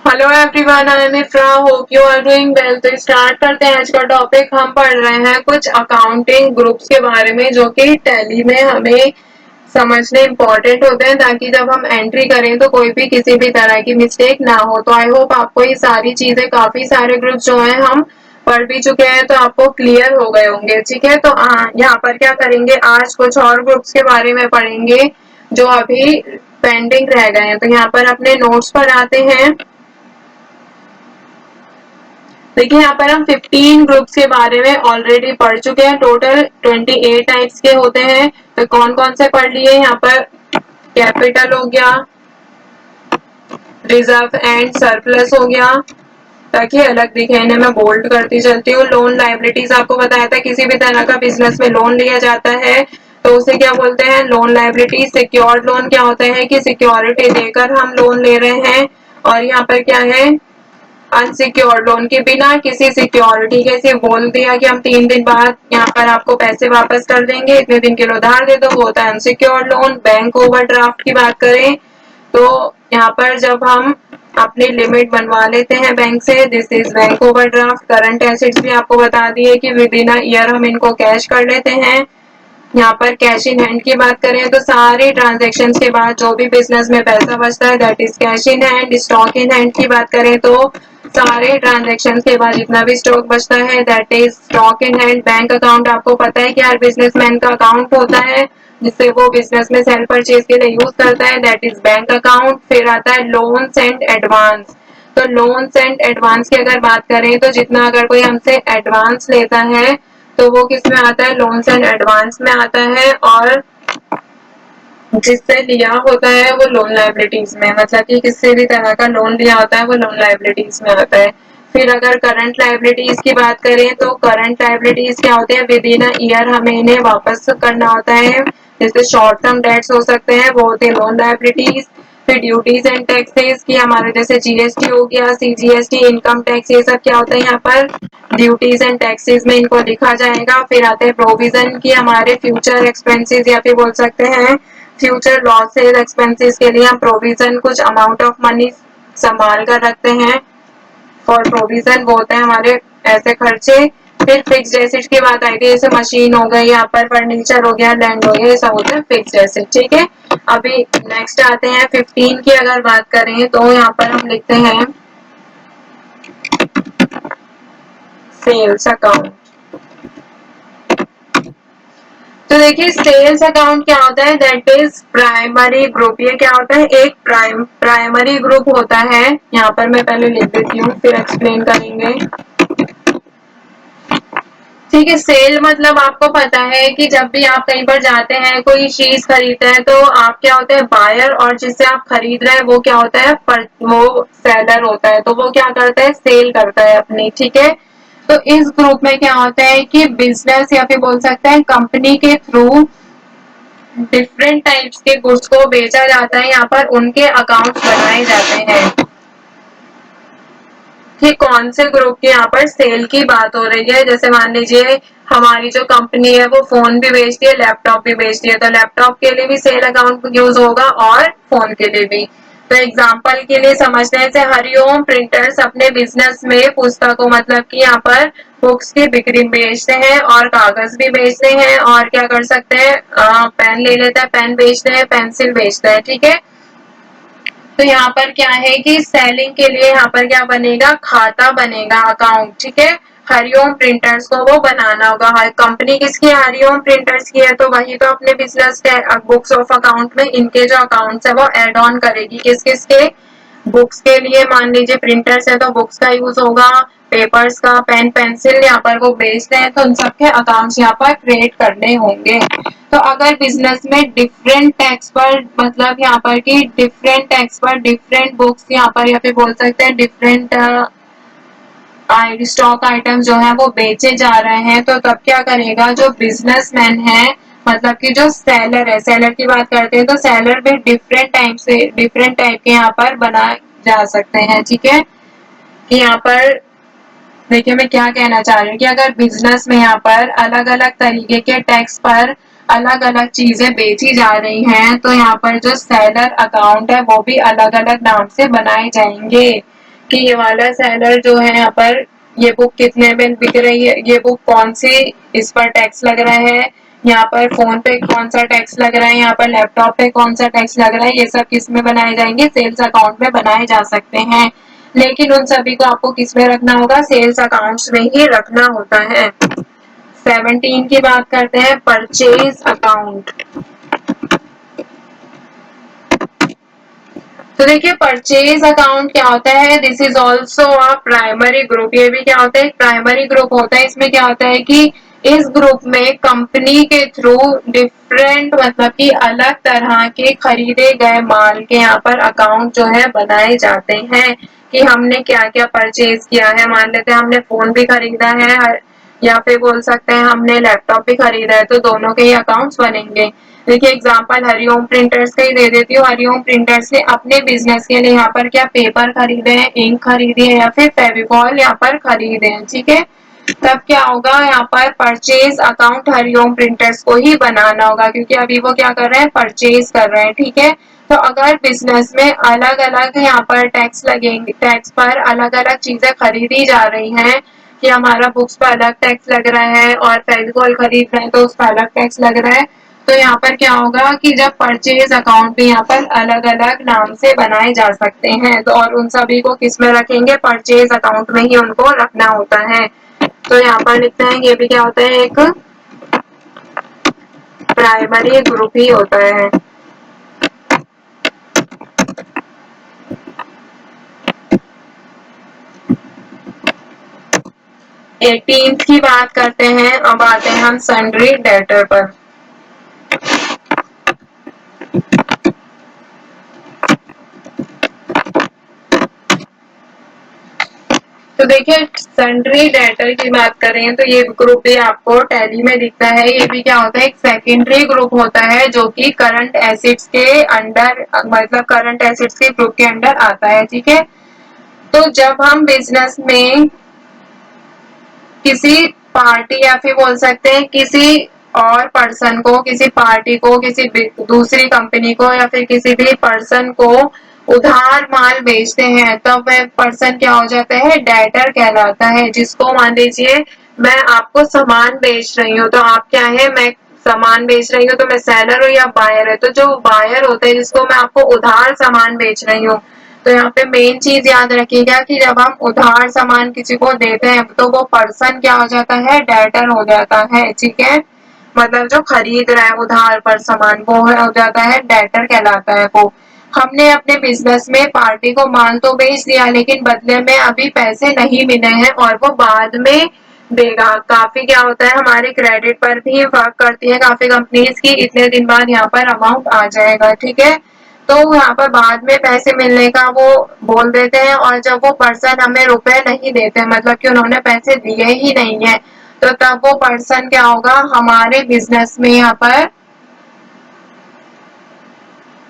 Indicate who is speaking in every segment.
Speaker 1: Hello everyone, I am Ifra, hope you are doing well. तो start करते हैं आज का टॉपिक। हम पढ़ रहे हैं कुछ अकाउंटिंग ग्रुप्स के बारे में जो कि टैली में हमें समझने इम्पोर्टेंट होते हैं ताकि जब हम एंट्री करें तो कोई भी किसी भी तरह की मिस्टेक ना हो। तो आई होप आपको ये सारी चीजें, काफी सारे ग्रुप्स जो हैं हम पढ़ भी चुके हैं तो आपको क्लियर हो गए होंगे। ठीक है, तो यहाँ पर क्या करेंगे, आज कुछ और ग्रुप्स के बारे में पढ़ेंगे जो अभी पेंडिंग रह गए हैं। तो यहाँ पर अपने नोट्स पर आते हैं। देखिए यहाँ पर हम 15 ग्रुप्स के बारे में ऑलरेडी पढ़ चुके हैं। टोटल 28 टाइप्स के होते हैं। तो कौन कौन से पढ़ लिए, यहाँ पर कैपिटल हो गया, रिजर्व एंड सरप्लस हो गया, ताकि अलग दिखे इन्हें मैं बोल्ड करती चलती हूँ। लोन लाइबिलिटीज आपको बताया था, किसी भी तरह का बिजनेस में लोन लिया जाता है तो उसे क्या बोलते हैं, लोन लाइबिलिटी। सिक्योर्ड लोन क्या होता है कि सिक्योरिटी देकर हम लोन ले रहे हैं। और यहाँ पर क्या है, अनसिक्योर्ड लोन के बिना किसी सिक्योरिटी के सिर्फ बोल दिया कि हम 3 दिन बाद यहाँ पर आपको पैसे वापस कर देंगे, इतने दिन के लिए उधार दे दो, वो होता है अनसिक्योर्ड लोन। बैंक ओवरड्राफ्ट की बात करें तो यहाँ पर जब हम अपनी लिमिट बनवा लेते हैं बैंक से, this is bank overdraft. Current assets भी आपको बता दिए कि विद इन अ ईयर हम इनको कैश कर लेते हैं। यहाँ पर कैश इन हैंड की बात करें तो सारे ट्रांजेक्शन के बाद जो भी बिजनेस में पैसा बचता है that is cash in hand. Stock in hand की बात करें तो सारे ट्रांजेक्शन के बाद जितना भी स्टॉक बचता है that is stock in hand. Bank account आपको पता है कि हर बिजनेसमैन का अकाउंट होता है जिससे वो बिजनेस में सेल परचेज के लिए यूज करता है, दैट इज बैंक अकाउंट। फिर आता है लोन्स एंड एडवांस। तो लोन्स एंड एडवांस की अगर बात करें तो जितना अगर कोई हमसे एडवांस लेता है तो वो किस में आता है, लोन्स एंड एडवांस में आता है। और जिससे लिया होता है वो लोन लाइबिलिटीज में, मतलब कि किसी भी तरह का लोन लिया होता है वो लोन लाइबिलिटीज में आता है। फिर अगर करंट लाइबिलिटीज की बात करें तो करंट लाइबिलिटीज क्या होते हैं, विद इन अ ईयर हमें इन्हें वापस करना होता है। जैसे शॉर्ट टर्म डेट्स हो सकते हैं, वो होते हैं लोन लाइबिलिटीज। फिर ड्यूटीज एंड टैक्सेस की हमारे जैसे जीएसटी हो गया, सीजीएसटी, इनकम टैक्स, ये सब क्या होता है यहाँ पर ड्यूटीज एंड टैक्सेस में इनको लिखा जाएगा। फिर आते हैं प्रोविजन की, हमारे फ्यूचर एक्सपेंसेस या फिर बोल सकते हैं फ्यूचर लॉसेज एक्सपेंसेस के लिए हम प्रोविजन कुछ अमाउंट ऑफ मनी संभाल कर रखते हैं। फॉर प्रोविजन वो होते हैं हमारे ऐसे खर्चे। फिर फिक्स एसेट की बात आई थी, जैसे मशीन हो गई, यहाँ पर फर्नीचर हो गया, लैंड हो गया, ये सब होते हैं फिक्स एसेट। ठीक है, अभी नेक्स्ट आते हैं 15 की अगर बात करें तो यहाँ पर हम लिखते हैं सेल्स अकाउंट। तो देखिए सेल्स अकाउंट क्या होता है, दैट इज प्राइमरी ग्रुप। ये क्या होता है, एक प्राइमरी ग्रुप होता है। यहाँ पर मैं पहले लिख देती हूँ फिर एक्सप्लेन करेंगे। ठीक है, सेल मतलब आपको पता है कि जब भी आप कहीं पर जाते हैं कोई चीज खरीदते हैं तो आप क्या होते हैं, बायर, और जिससे आप खरीद रहे हैं वो क्या होता है, वो सेलर होता है। तो वो क्या करता है, सेल करता है अपनी। ठीक है, तो इस ग्रुप में क्या होता है कि बिजनेस या फिर बोल सकते हैं कंपनी के थ्रू डिफरेंट टाइप्स के गुड्स को बेचा जाता है। यहाँ पर उनके अकाउंट्स बनाए जाते हैं कि कौन से ग्रुप की यहाँ पर सेल की बात हो रही है। जैसे मान लीजिए हमारी जो कंपनी है वो फोन भी बेचती है, लैपटॉप भी बेचती है, तो लैपटॉप के लिए भी सेल अकाउंट यूज होगा और फोन के लिए भी। तो एग्जांपल के लिए समझते हैं, जैसे हरिओम प्रिंटर्स अपने बिजनेस में पुस्तकों, मतलब कि यहाँ पर बुक्स की बिक्री बेचते हैं और कागज भी बेचते हैं, और क्या कर सकते हैं, पेन ले लेते हैं, पेन बेचते हैं, पेंसिल बेचते हैं। ठीक है, तो यहाँ पर क्या है कि सेलिंग के लिए यहाँ पर क्या बनेगा, खाता बनेगा, अकाउंट। ठीक है, हरिओम प्रिंटर्स को वो बनाना होगा। कंपनी किसकी है, हरिओम प्रिंटर्स की है, तो वही तो अपने बिजनेस बुक्स ऑफ अकाउंट में इनके जो अकाउंट्स है वो एड ऑन करेगी। किस किस के, बुक्स के लिए मान लीजिए प्रिंटर्स है तो बुक्स का यूज होगा, पेपर्स का, पेन पेंसिल यहाँ पर वो बेचते हैं तो उन सबके अकाउंट्स यहाँ पर क्रिएट करने होंगे। तो अगर बिजनेस में डिफरेंट टैक्स पर, मतलब यहाँ पर कि डिफरेंट टैक्स पर डिफरेंट बुक्स यहाँ पर या फिर बोल सकते हैं डिफरेंट स्टॉक आइटम जो है वो बेचे जा रहे हैं, तो तब क्या करेगा जो बिजनेसमैन है, मतलब कि जो सेलर है, सेलर की बात करते हैं तो सेलर भी डिफरेंट टाइप से डिफरेंट टाइप के यहाँ पर बनाए जा सकते हैं। ठीक है, कि यहाँ पर देखिए मैं क्या कहना चाह रही हूँ कि अगर बिजनेस में यहाँ पर अलग अलग तरीके के टैक्स पर अलग अलग चीजें बेची जा रही हैं तो यहाँ पर जो सेलर अकाउंट है वो भी अलग अलग नाम से बनाए जाएंगे। कि ये वाला सेलर जो है यहाँ पर ये बुक कितने में बिक रही है, ये बुक कौन सी, इस पर टैक्स लग रहा है, यहाँ पर फोन पे कौन सा टैक्स लग रहा है, यहाँ पर लैपटॉप पे कौन सा टैक्स लग रहा है, ये सब किस में बनाए जाएंगे, सेल्स अकाउंट में बनाए जा सकते हैं। लेकिन उन सभी को आपको किस में रखना होगा, सेल्स अकाउंट्स में ही रखना होता है। 17 की बात करते हैं, परचेज अकाउंट। तो देखिए परचेज अकाउंट क्या होता है, this is also a primary group. ये भी क्या होता है, एक प्राइमरी ग्रुप होता है। इसमें क्या होता है कि इस ग्रुप में कंपनी के थ्रू डिफरेंट मतलब कि अलग तरह के खरीदे गए माल के यहाँ पर अकाउंट जो है बनाए जाते हैं कि हमने क्या क्या परचेज किया है। मान लेते हैं हमने फोन भी खरीदा है या फिर बोल सकते हैं हमने लैपटॉप भी खरीदा है, तो दोनों के ही अकाउंट्स बनेंगे। देखिए एग्जांपल हरिओम प्रिंटर्स का ही दे देती हूँ। हरिओम प्रिंटर्स ने अपने बिजनेस के लिए यहाँ पर क्या पेपर खरीदे हैं, इंक खरीदी है या फिर फेविकॉल यहाँ पर खरीदे हैं, ठीक है। तब क्या होगा, यहाँ पर परचेज अकाउंट हरिओम प्रिंटर्स को ही बनाना होगा क्योंकि अभी वो क्या कर रहे हैं, परचेज कर रहे हैं, ठीक है। तो अगर बिजनेस में अलग अलग यहाँ पर टैक्स लगेंगे, टैक्स पर अलग अलग चीजें खरीदी जा रही हैं कि हमारा बुक्स पर अलग टैक्स लग रहा है और फेविकॉल खरीद रहे हैं तो उस पर अलग टैक्स लग रहा है, तो यहाँ पर क्या होगा कि जब परचेज अकाउंट भी यहाँ पर अलग अलग नाम से बनाए जा सकते हैं, तो और उन सभी को किस में रखेंगे, परचेज अकाउंट में ही उनको रखना होता है। तो यहाँ पर लिखते हैं ये भी क्या होता है, एक प्राइमरी ग्रुप ही होता है। एटीन्थ की बात करते हैं, अब आते हैं हम सन्ड्री डेटर पर। तो देखिए सन्ड्री डेटर की बात करें तो ये ग्रुप भी आपको टैली में दिखता है। ये भी क्या होता है, एक सेकेंडरी ग्रुप होता है जो कि करंट एसेट्स के अंडर मतलब करंट एसेट्स के ग्रुप के अंडर आता है, ठीक है। तो जब हम बिजनेस में किसी पार्टी या फिर बोल सकते हैं किसी और पर्सन को, किसी पार्टी को, किसी दूसरी कंपनी को या फिर किसी भी पर्सन को उधार माल बेचते हैं तो वह पर्सन क्या हो जाता है, डेटर कहलाता है। जिसको मान लीजिए मैं आपको सामान बेच रही हूँ, तो आप क्या है, मैं सामान बेच रही हूँ तो मैं सेलर हूँ या बायर है, तो जो बायर होता है जिसको मैं आपको उधार सामान बेच रही हूँ, तो यहाँ पे मेन चीज याद रखिएगा कि जब हम उधार सामान किसी को देते हैं तो वो पर्सन क्या हो जाता है, डेटर हो जाता है, ठीक है। मतलब जो खरीद रहा है उधार पर सामान वो हो जाता है, डेटर कहलाता है वो। हमने अपने बिजनेस में पार्टी को माल तो बेच दिया लेकिन बदले में अभी पैसे नहीं मिले हैं और वो बाद में देगा। काफी क्या होता है, हमारे क्रेडिट पर भी वर्क करती है काफी कंपनीज की, इतने दिन बाद यहाँ पर अमाउंट आ जाएगा, ठीक है। तो यहाँ पर बाद में पैसे मिलने का वो बोल देते हैं और जब वो पर्सन हमें रुपए नहीं देते मतलब कि उन्होंने पैसे दिए ही नहीं है, तो तब वो पर्सन क्या होगा, हमारे बिजनेस में यहाँ पर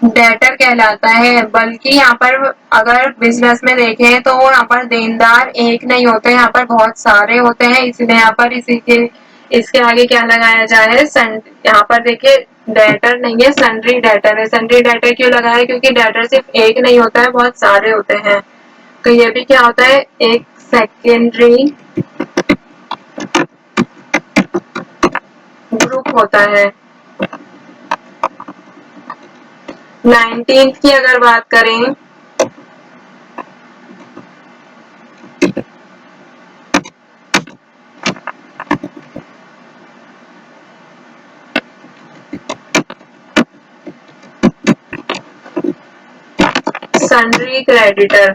Speaker 1: डेटर कहलाता है। बल्कि यहाँ पर अगर बिजनेस में देखें तो यहाँ पर देनदार एक नहीं होते, यहाँ पर बहुत सारे होते हैं, इसलिए यहाँ पर इसी के इसके आगे क्या लगाया जाए, यहाँ पर देखिए डेटर नहीं है, सन्ड्री डेटर है। सन्ड्री डेटर क्यों लगाया, क्योंकि डेटर सिर्फ एक नहीं होता है, बहुत सारे होते हैं। तो ये भी क्या होता है, एक सेकेंडरी ग्रुप होता है। 19th की अगर बात करें, सन्ड्री क्रेडिटर।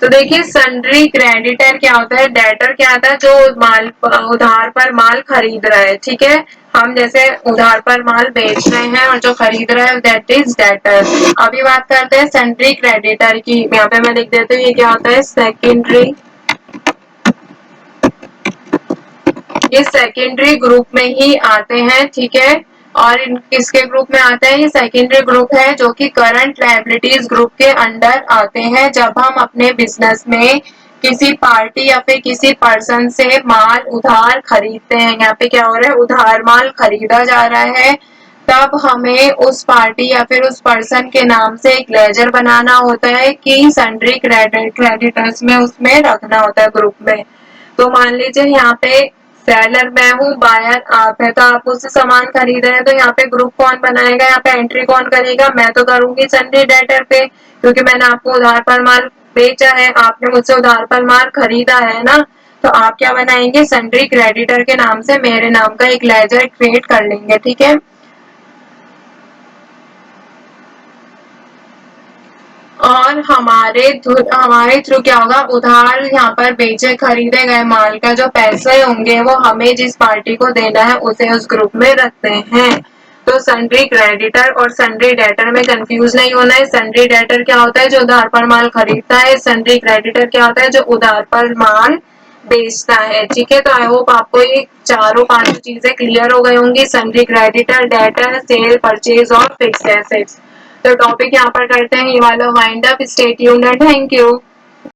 Speaker 1: तो देखिए सन्ड्री क्रेडिटर क्या होता है, डेटर क्या आता है, जो माल उधार पर माल खरीद रहा है, ठीक है। हम जैसे उधार पर माल बेच रहे हैं और जो खरीद रहा है दैट इज डेटर। अभी बात करते हैं सन्ड्री क्रेडिटर की, यहाँ पे मैं लिख देती हूँ ये क्या होता है, सेकेंडरी। ये सेकेंडरी ग्रुप में ही आते हैं, ठीक है। और किसके ग्रुप में आते हैं, ये सेकेंडरी ग्रुप है जो कि करंट लायबिलिटीज ग्रुप के अंडर आते हैं। जब हम अपने बिजनेस में किसी पार्टी या फिर किसी पर्सन से माल उधार खरीदते हैं, यहाँ पे क्या हो रहा है, उधार माल खरीदा जा रहा है, तब हमें उस पार्टी या फिर उस पर्सन के नाम से एक लेजर बनाना होता है कि सन्ड्री क्रेडिटर्स में उसमें रखना होता है ग्रुप में। तो मान लीजिए यहाँ पे सेलर मैं हूँ, बायर आप है, तो आप मुझसे सामान खरीद रहे हैं, तो यहाँ पे ग्रुप कौन बनाएगा, यहाँ पे एंट्री कौन करेगा, मैं तो करूंगी सन्ड्री डेटर पे, क्योंकि मैंने आपको उधार पर माल बेचा है, आपने मुझसे उधार पर माल खरीदा है ना। तो आप क्या बनाएंगे, सन्ड्री क्रेडिटर के नाम से मेरे नाम का एक लेजर क्रिएट कर लेंगे, ठीक है। और हमारे थ्रू क्या होगा, उधार यहाँ पर बेचे खरीदे गए माल का जो पैसे होंगे वो हमें जिस पार्टी को देना है उसे उस ग्रुप में रखते हैं। तो सन्ड्री क्रेडिटर और सन्ड्री डेटर में कंफ्यूज नहीं होना है। सन्ड्री डेटर क्या होता है, जो उधार पर माल खरीदता है। सन्ड्री क्रेडिटर क्या होता है, जो उधार पर माल बेचता है, ठीक है। तो आई होप आपको ये चारों पांचों चीजें क्लियर हो गई होंगी, sundry creditor, debtor, sale, purchase और फिक्स्ड एसेट्स। तो टॉपिक यहाँ पर करते हैं ये वाला wind up. Stay tuned and thank you.